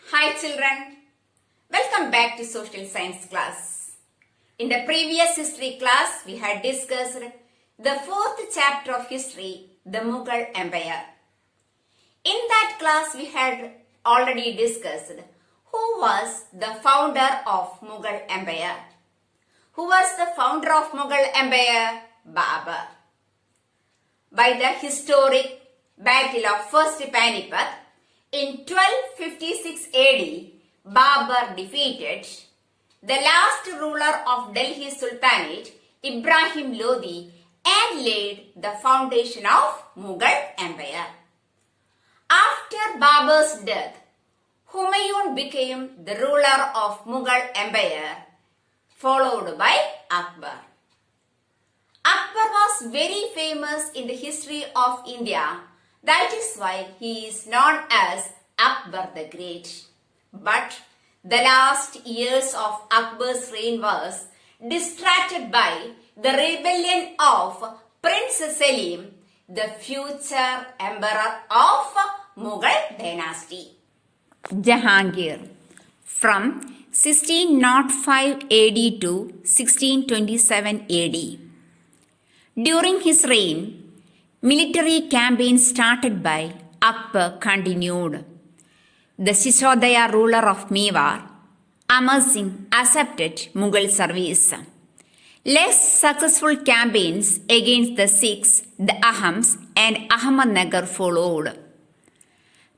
Hi children, welcome back to social science class. In the previous history class, we had discussed the fourth chapter of history, the Mughal Empire. In that class, we had already discussed who was the founder of Mughal Empire. Who was the founder of Mughal Empire? Babur. By the historic Battle of First Panipat, in 1256 AD, Babur defeated the last ruler of Delhi Sultanate, Ibrahim Lodi, and laid the foundation of Mughal Empire. After Babur's death, Humayun became the ruler of Mughal Empire, followed by Akbar. Akbar was very famous in the history of India. That is why he is known as Akbar the Great. But the last years of Akbar's reign was distracted by the rebellion of Prince Selim, the future emperor of Mughal dynasty. Jahangir, from 1605 AD to 1627 AD. During his reign, military campaigns started by Akbar continued. The Shishodaya ruler of Mewar, Amar Singh, accepted Mughal service. Less successful campaigns against the Sikhs, the Ahams, and Ahmadnagar followed.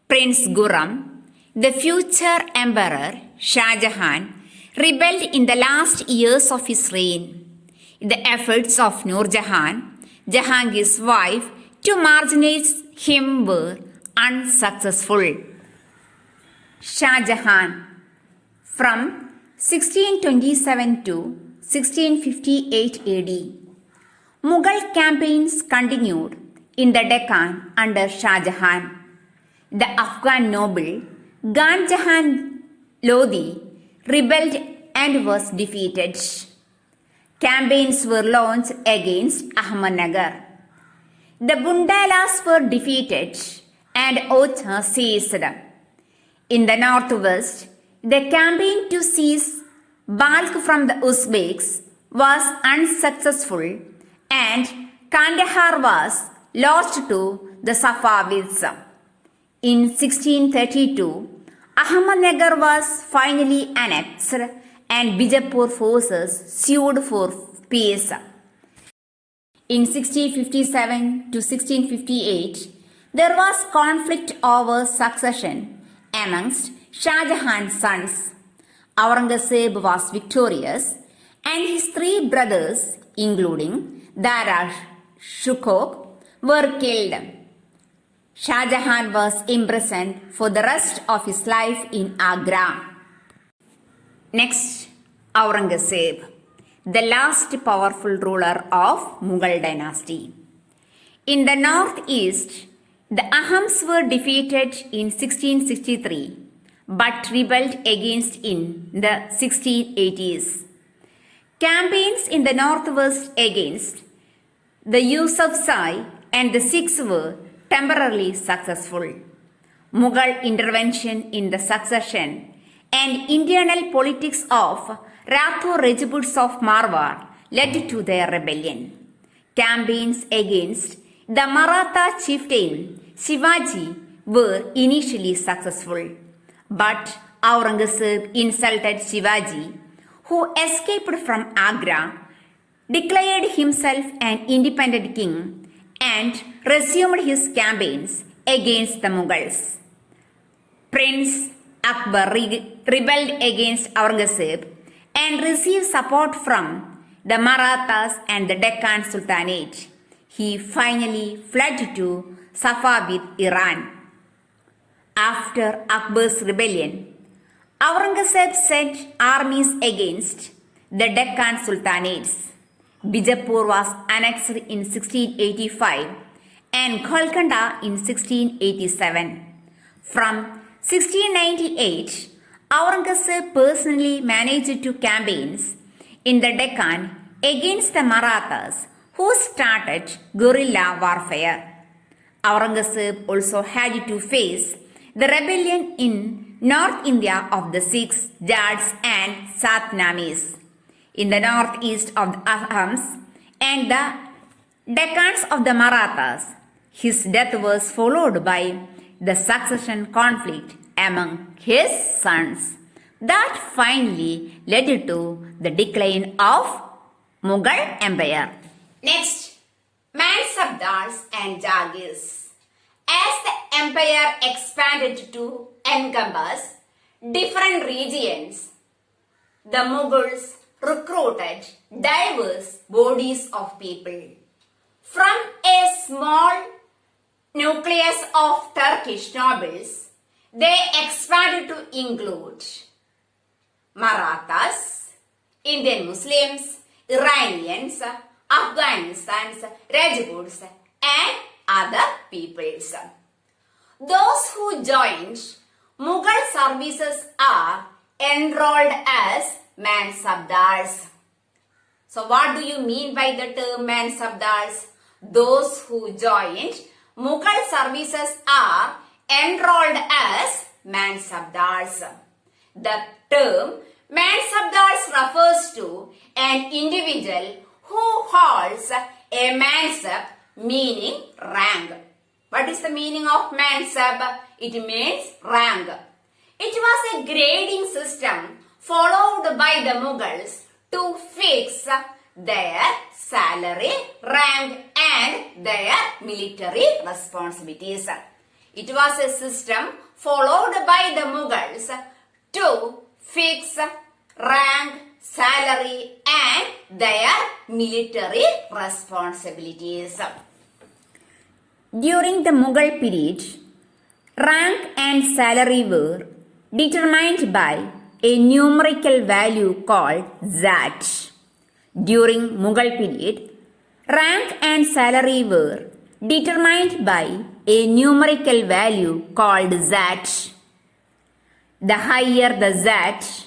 Prince Khurram, the future emperor Shah Jahan, rebelled in the last years of his reign. The efforts of Nur Jahan, Jahangir's wife, to marginalize him were unsuccessful. Shah Jahan, from 1627 to 1658 AD. Mughal campaigns continued in the Deccan under Shah Jahan. The Afghan noble Gan Jahan Lodi rebelled and was defeated. Campaigns were launched against Ahmadnagar. The Bundalas were defeated and Ocha seized. In the northwest, the campaign to seize Balkh from the Uzbeks was unsuccessful and Kandahar was lost to the Safavids. In 1632, Ahmadnagar was finally annexed and Bijapur forces sued for peace. In 1657 to 1658, there was conflict over succession amongst Shah Jahan's sons. Aurangzeb was victorious and his three brothers, including Dara Shukok, were killed. Shah Jahan was imprisoned for the rest of his life in Agra. Next, Aurangzeb, the last powerful ruler of Mughal dynasty. In the northeast, the Ahams were defeated in 1663 but rebelled against in the 1680s. Campaigns in the northwest against the Yusufzai and the Sikhs were temporarily successful. Mughal intervention in the succession and internal politics of Rathore Rajputs of Marwar led to their rebellion. Campaigns against the Maratha chieftain Shivaji were initially successful, but Aurangzeb insulted Shivaji, who escaped from Agra, declared himself an independent king, and resumed his campaigns against the Mughals. Prince Akbar rebelled against Aurangzeb and received support from the Marathas and the Deccan Sultanate. He finally fled to Safavid Iran. After Akbar's rebellion, Aurangzeb sent armies against the Deccan Sultanates. Bijapur was annexed in 1685 and Golconda in 1687. From 1698, Aurangzeb personally managed two campaigns in the Deccan against the Marathas, who started guerrilla warfare. Aurangzeb also had to face the rebellion in North India of the Sikhs, Jats and Satnamis, in the northeast of the Ahams and the Deccans of the Marathas. His death was followed by the succession conflict among his sons that finally led to the decline of Mughal Empire. Next, Mansabdars and Jagirs. As the empire expanded to encompass different regions, the Mughals recruited diverse bodies of people. From a small nucleus of Turkish nobles, they expanded to include Marathas, Indian Muslims, Iranians, Afghanistans, Rajputs, and other peoples. Those who joined Mughal services are enrolled as Mansabdars. So what do you mean by the term Mansabdars? Those who joined Mughal services are enrolled as Mansabdars. The term Mansabdars refers to an individual who holds a mansab, meaning rank. What is the meaning of mansab? It means rank. It was a grading system followed by the Mughals to fix their salary, rank and their military responsibilities. It was a system followed by the Mughals to fix rank, salary and their military responsibilities. During the Mughal period, rank and salary were determined by a numerical value called Zat. During Mughal period, rank and salary were determined by a numerical value called Zat. The higher the Zat,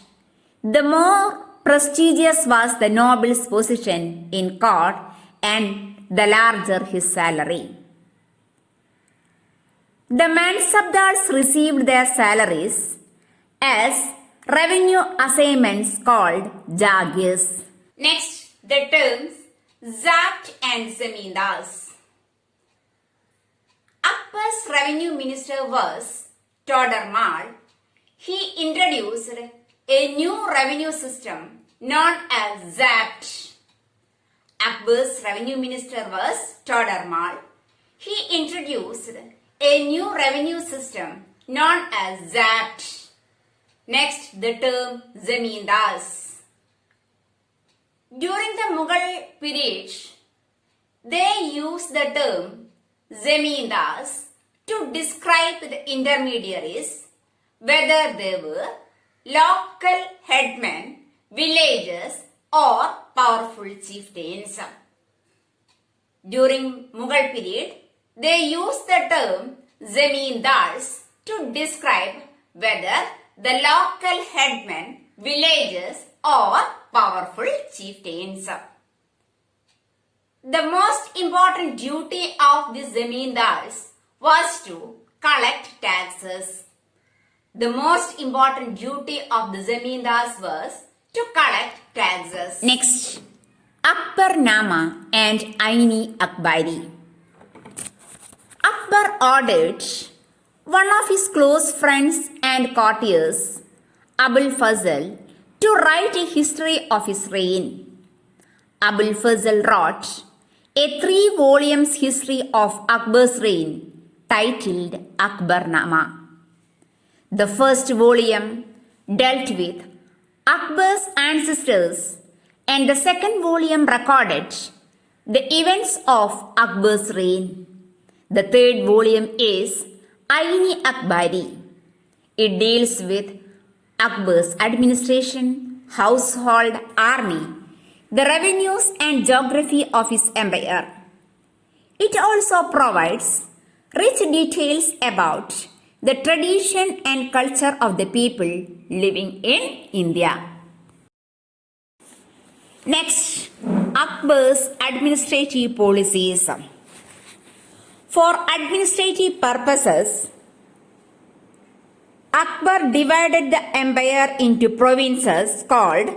the more prestigious was the noble's position in court and the larger his salary. The Mansabdars received their salaries as revenue assignments called Jagirs. Next, the terms Zapt and Zamindars. Akbar's revenue minister was Todarmal. He introduced a new revenue system known as Zapt. Akbar's revenue minister was Todarmal. He introduced a new revenue system known as Zapt. Next, the term Zamindars. During the Mughal period, they used the term Zamindars to describe the intermediaries, whether they were local headmen, villagers or powerful chieftains. During Mughal period, they used the term Zamindars to describe whether the local headmen, villagers or powerful chieftains. The most important duty of the Zamindars was to collect taxes. The most important duty of the Zamindars was to collect taxes. Next, Akbarnama and Aini Akbari. Akbar ordered one of his close friends and courtiers, Abul Fazl, to write a history of his reign. Abul Fazl wrote a 3 volumes history of Akbar's reign titled Akbarnama. The first volume dealt with Akbar's ancestors and the second volume recorded the events of Akbar's reign. The third volume is Aini Akbari. It deals with Akbar's administration, household, army, the revenues and geography of his empire. It also provides rich details about the tradition and culture of the people living in India. Next, Akbar's administrative policies. For administrative purposes, Akbar divided the empire into provinces called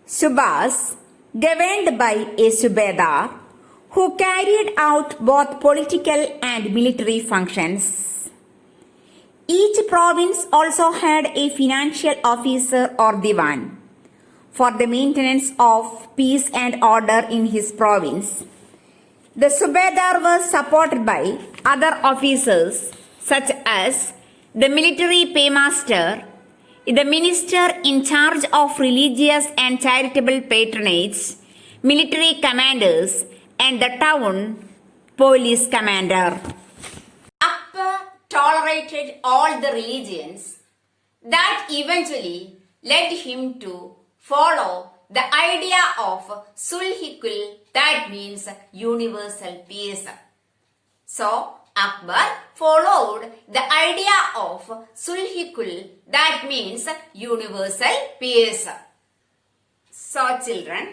Subas, governed by a Subedar, who carried out both political and military functions. Each province also had a financial officer or divan for the maintenance of peace and order in his province. The Subedar was supported by other officers such as the military paymaster, the minister in charge of religious and charitable patronage, military commanders, and the town police commander. Akbar tolerated all the religions that eventually led him to follow the idea of Sulhikul, that means universal peace. So, Akbar followed the idea of Sulhikul, that means universal peace. So, children,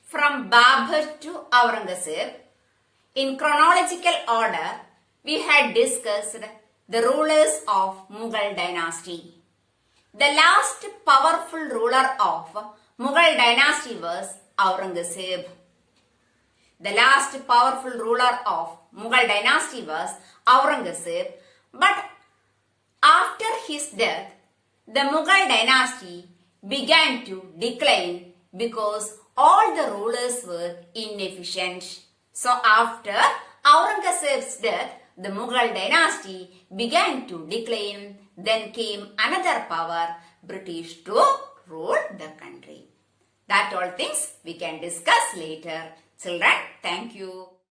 from Babur to Aurangzeb, in chronological order, we had discussed the rulers of Mughal dynasty. The last powerful ruler of Mughal dynasty was Aurangzeb. The last powerful ruler of Mughal dynasty was Aurangzeb, but after his death, the Mughal dynasty began to decline because all the rulers were inefficient. So after Aurangzeb's death, the Mughal dynasty began to decline. Then came another power, British, to rule the country. That all things we can discuss later. Children, thank you.